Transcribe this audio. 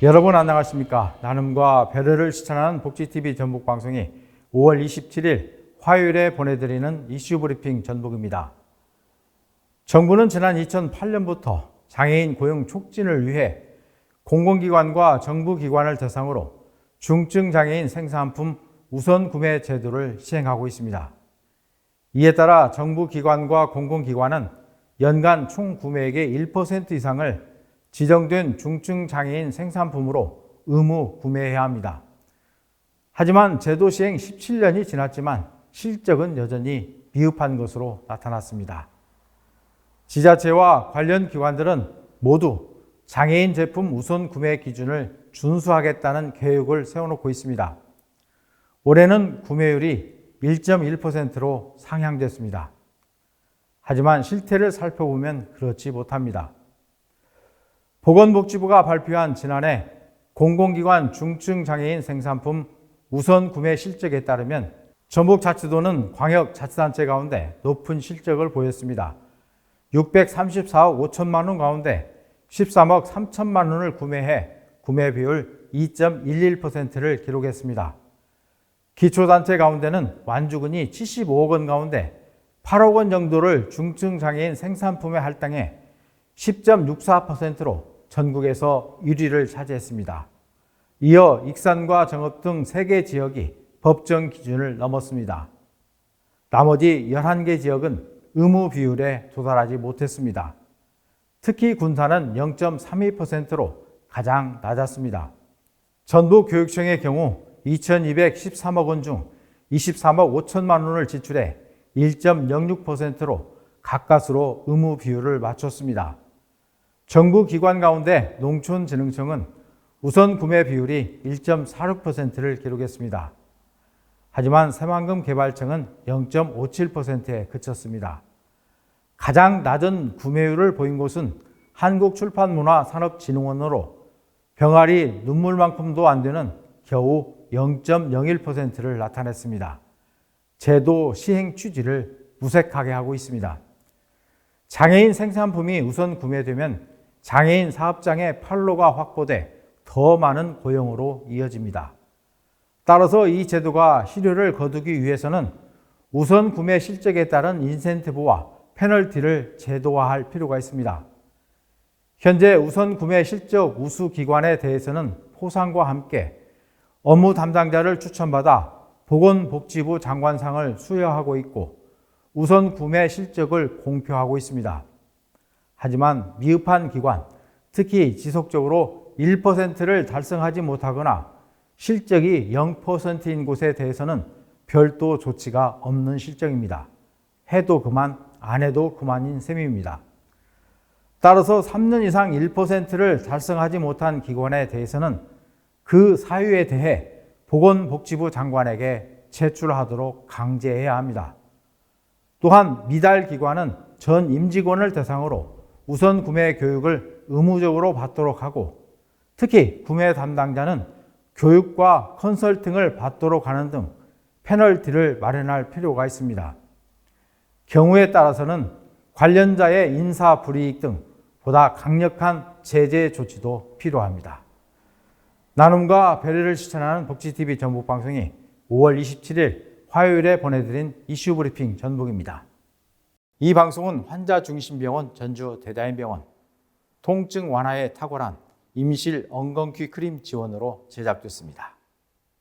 여러분 안녕하십니까? 나눔과 배려를 실천하는 복지TV 전북 방송이 5월 27일 화요일에 보내드리는 이슈 브리핑 전북입니다. 정부는 지난 2008년부터 장애인 고용 촉진을 위해 공공기관과 정부기관을 대상으로 중증 장애인 생산품 우선 구매 제도를 시행하고 있습니다. 이에 따라 정부기관과 공공기관은 연간 총 구매액의 1% 이상을 지정된 중증 장애인 생산품으로 의무 구매해야 합니다. 하지만 제도 시행 17년이 지났지만 실적은 여전히 미흡한 것으로 나타났습니다. 지자체와 관련 기관들은 모두 장애인 제품 우선 구매 기준을 준수하겠다는 계획을 세워놓고 있습니다. 올해는 구매율이 1.1%로 상향됐습니다. 하지만 실태를 살펴보면 그렇지 못합니다. 보건복지부가 발표한 지난해 공공기관 중증장애인 생산품 우선 구매 실적에 따르면 전북자치도는 광역자치단체 가운데 높은 실적을 보였습니다. 634억 5천만 원 가운데 13억 3천만 원을 구매해 구매 비율 2.11%를 기록했습니다. 기초단체 가운데는 완주군이 75억 원 가운데 8억 원 정도를 중증장애인 생산품에 할당해 10.64%로 전국에서 1위를 차지했습니다. 이어 익산과 정읍 등 3개 지역이 법정 기준을 넘었습니다. 나머지 11개 지역은 의무 비율에 도달하지 못했습니다. 특히 군산은 0.32%로 가장 낮았습니다. 전북교육청의 경우 2,213억 원 중 23억 5천만 원을 지출해 1.06%로 가까스로 의무 비율을 맞췄습니다. 정부 기관 가운데 농촌진흥청은 우선 구매 비율이 1.46%를 기록했습니다. 하지만 새만금 개발청은 0.57%에 그쳤습니다. 가장 낮은 구매율을 보인 곳은 한국출판문화산업진흥원으로 병아리 눈물만큼도 안 되는 겨우 0.01%를 나타냈습니다. 제도 시행 취지를 무색하게 하고 있습니다. 장애인 생산품이 우선 구매되면 장애인 사업장의 판로가 확보돼 더 많은 고용으로 이어집니다. 따라서 이 제도가 실효를 거두기 위해서는 우선 구매 실적에 따른 인센티브와 페널티를 제도화할 필요가 있습니다. 현재 우선 구매 실적 우수 기관에 대해서는 포상과 함께 업무 담당자를 추천받아 보건복지부 장관상을 수여하고 있고 우선 구매 실적을 공표하고 있습니다. 하지만 미흡한 기관, 특히 지속적으로 1%를 달성하지 못하거나 실적이 0%인 곳에 대해서는 별도 조치가 없는 실정입니다. 해도 그만, 안 해도 그만인 셈입니다. 따라서 3년 이상 1%를 달성하지 못한 기관에 대해서는 그 사유에 대해 보건복지부 장관에게 제출하도록 강제해야 합니다. 또한 미달 기관은 전 임직원을 대상으로 우선 구매 교육을 의무적으로 받도록 하고 특히 구매 담당자는 교육과 컨설팅을 받도록 하는 등 페널티를 마련할 필요가 있습니다. 경우에 따라서는 관련자의 인사 불이익 등 보다 강력한 제재 조치도 필요합니다. 나눔과 배려를 실천하는 복지TV 전북방송이 5월 27일 화요일에 보내드린 이슈 브리핑 전북입니다. 이 방송은 환자중심병원 전주 대다인병원, 통증 완화에 탁월한 임실 엉겅퀴 크림 지원으로 제작됐습니다.